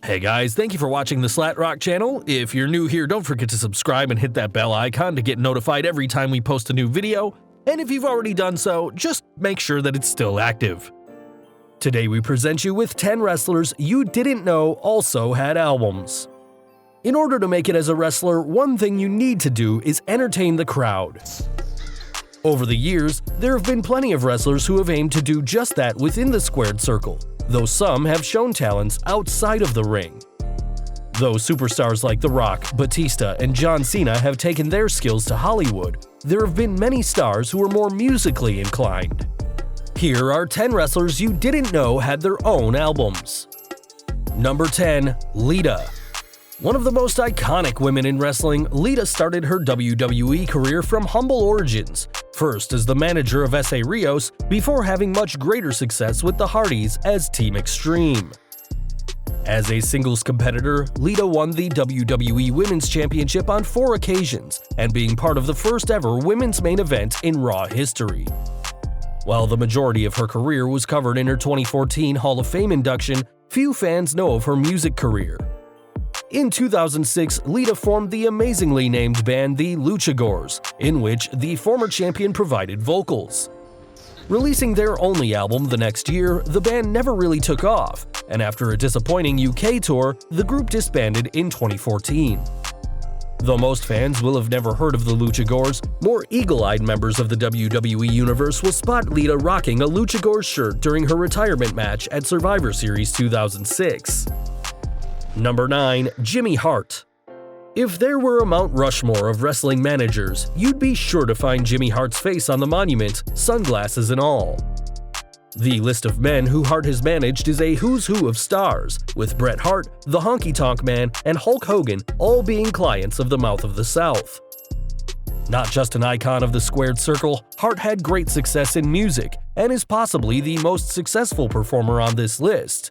Hey guys, thank you for watching the Slat Rock channel. If you're new here, don't forget to subscribe and hit that bell icon to get notified every time we post a new video. And if you've already done so, just make sure that it's still active. Today we present you with 10 wrestlers you didn't know also had albums. In order to make it as a wrestler, one thing you need to do is entertain the crowd. Over the years, there have been plenty of wrestlers who have aimed to do just that within the squared circle, though some have shown talents outside of the ring. Though superstars like The Rock, Batista, and John Cena have taken their skills to Hollywood, there have been many stars who are more musically inclined. Here are 10 wrestlers you didn't know had their own albums. Number 10. Lita. One of the most iconic women in wrestling, Lita started her WWE career from humble origins, first as the manager of Essa Rios before having much greater success with the Hardys as Team Extreme. As a singles competitor, Lita won the WWE Women's Championship on 4 occasions and being part of the first ever women's main event in Raw history. While the majority of her career was covered in her 2014 Hall of Fame induction, few fans know of her music career. In 2006, Lita formed the amazingly named band The Luchagors, in which the former champion provided vocals. Releasing their only album the next year, the band never really took off, and after a disappointing UK tour, the group disbanded in 2014. Though most fans will have never heard of the Luchagors, more eagle-eyed members of the WWE Universe will spot Lita rocking a Luchagors shirt during her retirement match at Survivor Series 2006. Number 9. Jimmy Hart. If there were a Mount Rushmore of wrestling managers, you'd be sure to find Jimmy Hart's face on the monument, sunglasses and all. The list of men who Hart has managed is a who's who of stars, with Bret Hart, the Honky Tonk Man, and Hulk Hogan all being clients of the Mouth of the South. Not just an icon of the squared circle, Hart had great success in music and is possibly the most successful performer on this list.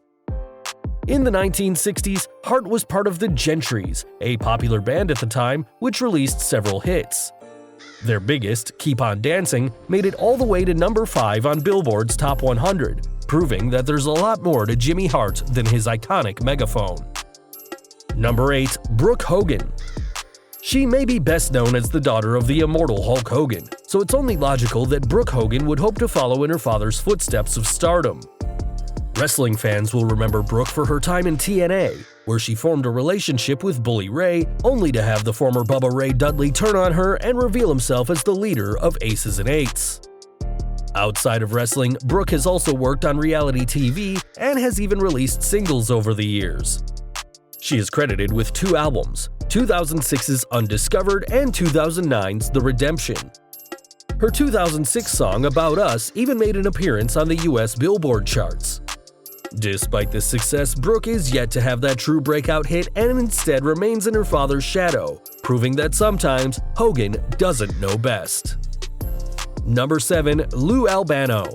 In the 1960s, Hart was part of the Gentrys, a popular band at the time which released several hits. Their biggest, Keep On Dancing, made it all the way to number 5 on Billboard's Top 100, proving that there's a lot more to Jimmy Hart than his iconic megaphone. Number 8. Brooke Hogan. She may be best known as the daughter of the immortal Hulk Hogan, so it's only logical that Brooke Hogan would hope to follow in her father's footsteps of stardom. Wrestling fans will remember Brooke for her time in TNA, where she formed a relationship with Bully Ray, only to have the former Bubba Ray Dudley turn on her and reveal himself as the leader of Aces and Eights. Outside of wrestling, Brooke has also worked on reality TV and has even released singles over the years. She is credited with 2 albums, 2006's Undiscovered and 2009's The Redemption. Her 2006 song About Us even made an appearance on the US Billboard charts. Despite this success, Brooke is yet to have that true breakout hit and instead remains in her father's shadow, proving that sometimes Hogan doesn't know best. Number 7. Lou Albano.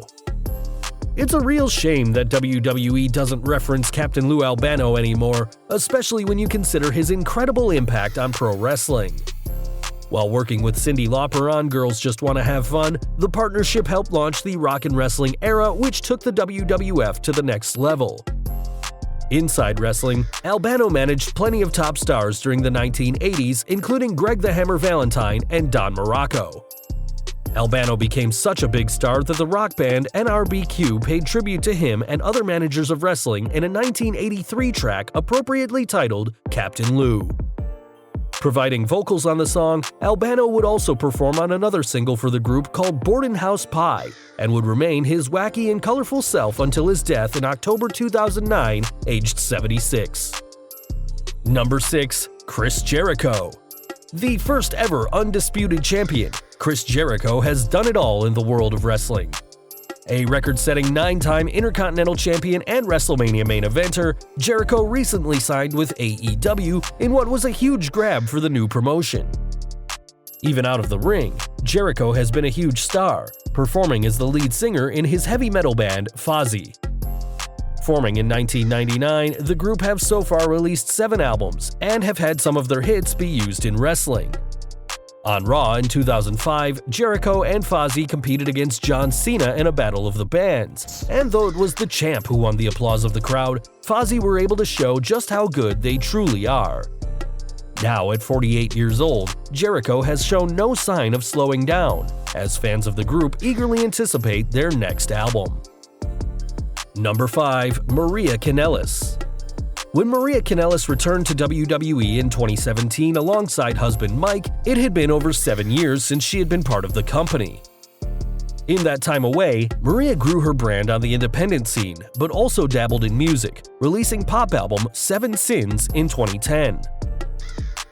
It's a real shame that WWE doesn't reference Captain Lou Albano anymore, especially when you consider his incredible impact on pro wrestling. While working with Cyndi Lauper on Girls Just Wanna Have Fun, the partnership helped launch the rock and wrestling era, which took the WWF to the next level. Inside wrestling, Albano managed plenty of top stars during the 1980s, including Greg the Hammer Valentine and Don Morocco. Albano became such a big star that the rock band NRBQ paid tribute to him and other managers of wrestling in a 1983 track appropriately titled Captain Lou. Providing vocals on the song, Albano would also perform on another single for the group called Borden House Pie and would remain his wacky and colorful self until his death in October 2009, aged 76. Number 6. Chris Jericho. The first ever undisputed champion, Chris Jericho has done it all in the world of wrestling. A record-setting 9-time Intercontinental Champion and WrestleMania main eventer, Jericho recently signed with AEW in what was a huge grab for the new promotion. Even out of the ring, Jericho has been a huge star, performing as the lead singer in his heavy metal band Fozzy. Forming in 1999, the group have so far released 7 albums and have had some of their hits be used in wrestling. On Raw in 2005, Jericho and Fozzy competed against John Cena in a battle of the bands, and though it was the champ who won the applause of the crowd, Fozzy were able to show just how good they truly are. Now at 48 years old, Jericho has shown no sign of slowing down, as fans of the group eagerly anticipate their next album. Number 5. Maria Kanellis. When Maria Kanellis returned to WWE in 2017 alongside husband Mike, it had been over 7 years since she had been part of the company. In that time away, Maria grew her brand on the independent scene, but also dabbled in music, releasing pop album 7 Sins in 2010.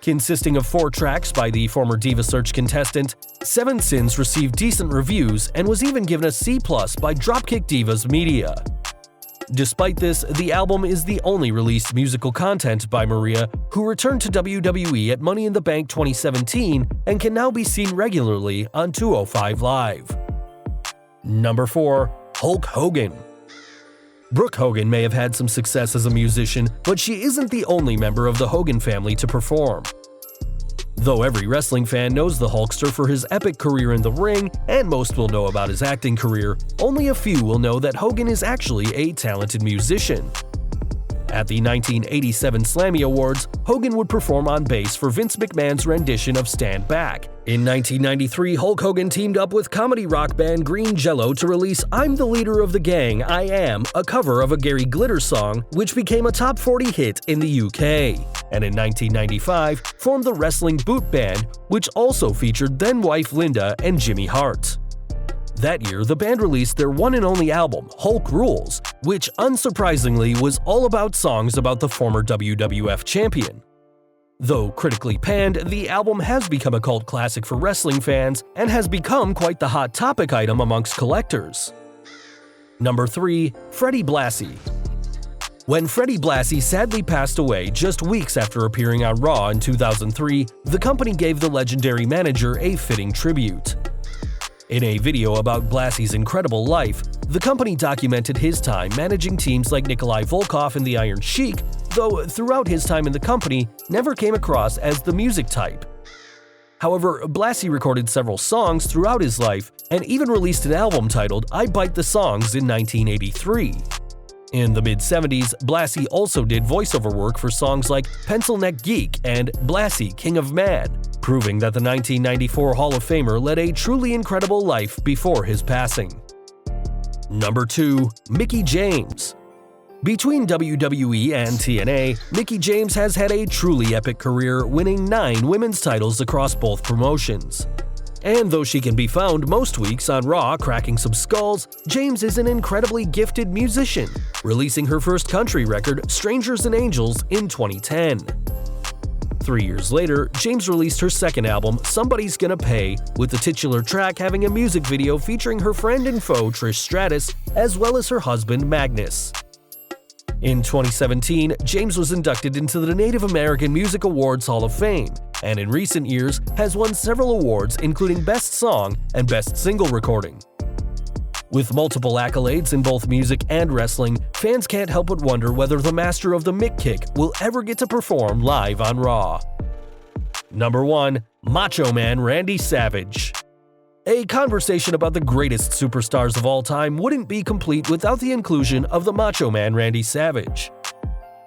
Consisting of 4 tracks by the former Diva Search contestant, 7 Sins received decent reviews and was even given a C+ by Dropkick Divas Media. Despite this, the album is the only released musical content by Maria, who returned to WWE at Money in the Bank 2017 and can now be seen regularly on 205 Live. Number 4. Hulk Hogan. Brooke Hogan may have had some success as a musician, but she isn't the only member of the Hogan family to perform. Though every wrestling fan knows the Hulkster for his epic career in the ring, and most will know about his acting career, only a few will know that Hogan is actually a talented musician. At the 1987 Slammy Awards, Hogan would perform on bass for Vince McMahon's rendition of Stand Back. In 1993, Hulk Hogan teamed up with comedy rock band Green Jello to release I'm the Leader of the Gang, I Am, a cover of a Gary Glitter song, which became a top 40 hit in the UK. And in 1995, formed the Wrestling Boot Band, which also featured then-wife Linda and Jimmy Hart. That year, the band released their one and only album, Hulk Rules, which unsurprisingly was all about songs about the former WWF champion. Though critically panned, the album has become a cult classic for wrestling fans and has become quite the hot topic item amongst collectors. Number 3. Freddie Blassie. When Freddie Blassie sadly passed away just weeks after appearing on Raw in 2003, the company gave the legendary manager a fitting tribute. In a video about Blassie's incredible life, the company documented his time managing teams like Nikolai Volkov and the Iron Sheik, though throughout his time in the company, never came across as the music type. However, Blassie recorded several songs throughout his life and even released an album titled I Bite the Songs in 1983. In the mid-70s, Blassie also did voiceover work for songs like Pencil Neck Geek and Blassie, King of Mad, proving that the 1994 Hall of Famer led a truly incredible life before his passing. Number 2. Mickie James. Between WWE and TNA, Mickie James has had a truly epic career, winning 9 women's titles across both promotions. And though she can be found most weeks on Raw cracking some skulls, James is an incredibly gifted musician, releasing her first country record, Strangers and Angels, in 2010. 3 years later, James released her second album, Somebody's Gonna Pay, with the titular track having a music video featuring her friend and foe Trish Stratus, as well as her husband Magnus. In 2017, James was inducted into the Native American Music Awards Hall of Fame, and in recent years has won several awards including Best Song and Best Single Recording. With multiple accolades in both music and wrestling, fans can't help but wonder whether the master of the Mick Kick will ever get to perform live on Raw. Number 1. Macho Man Randy Savage. A conversation about the greatest superstars of all time wouldn't be complete without the inclusion of the Macho Man Randy Savage.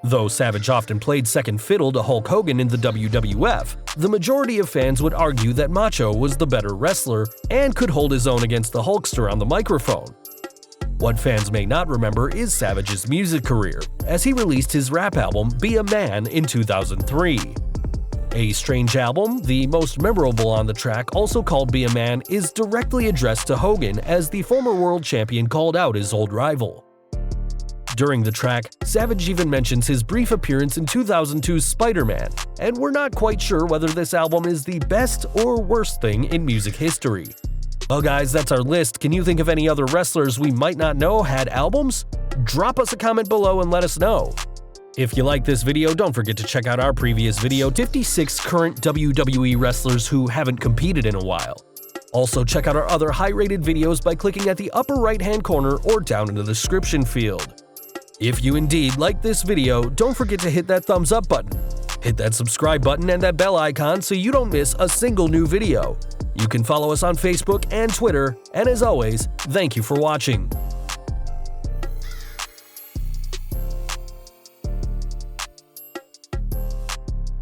Though Savage often played second fiddle to Hulk Hogan in the WWF, the majority of fans would argue that Macho was the better wrestler and could hold his own against the Hulkster on the microphone. What fans may not remember is Savage's music career, as he released his rap album Be a Man in 2003. A Strange album, the most memorable on the track, also called Be a Man, is directly addressed to Hogan as the former world champion called out his old rival. During the track, Savage even mentions his brief appearance in 2002's Spider-Man, and we're not quite sure whether this album is the best or worst thing in music history. Well guys, that's our list. Can you think of any other wrestlers we might not know had albums? Drop us a comment below and let us know. If you like this video, don't forget to check out our previous video, 56 current WWE wrestlers who haven't competed in a while. Also, check out our other high-rated videos by clicking at the upper right-hand corner or down in the description field. If you indeed like this video, don't forget to hit that thumbs up button. Hit that subscribe button and that bell icon so you don't miss a single new video. You can follow us on Facebook and Twitter, and as always, thank you for watching.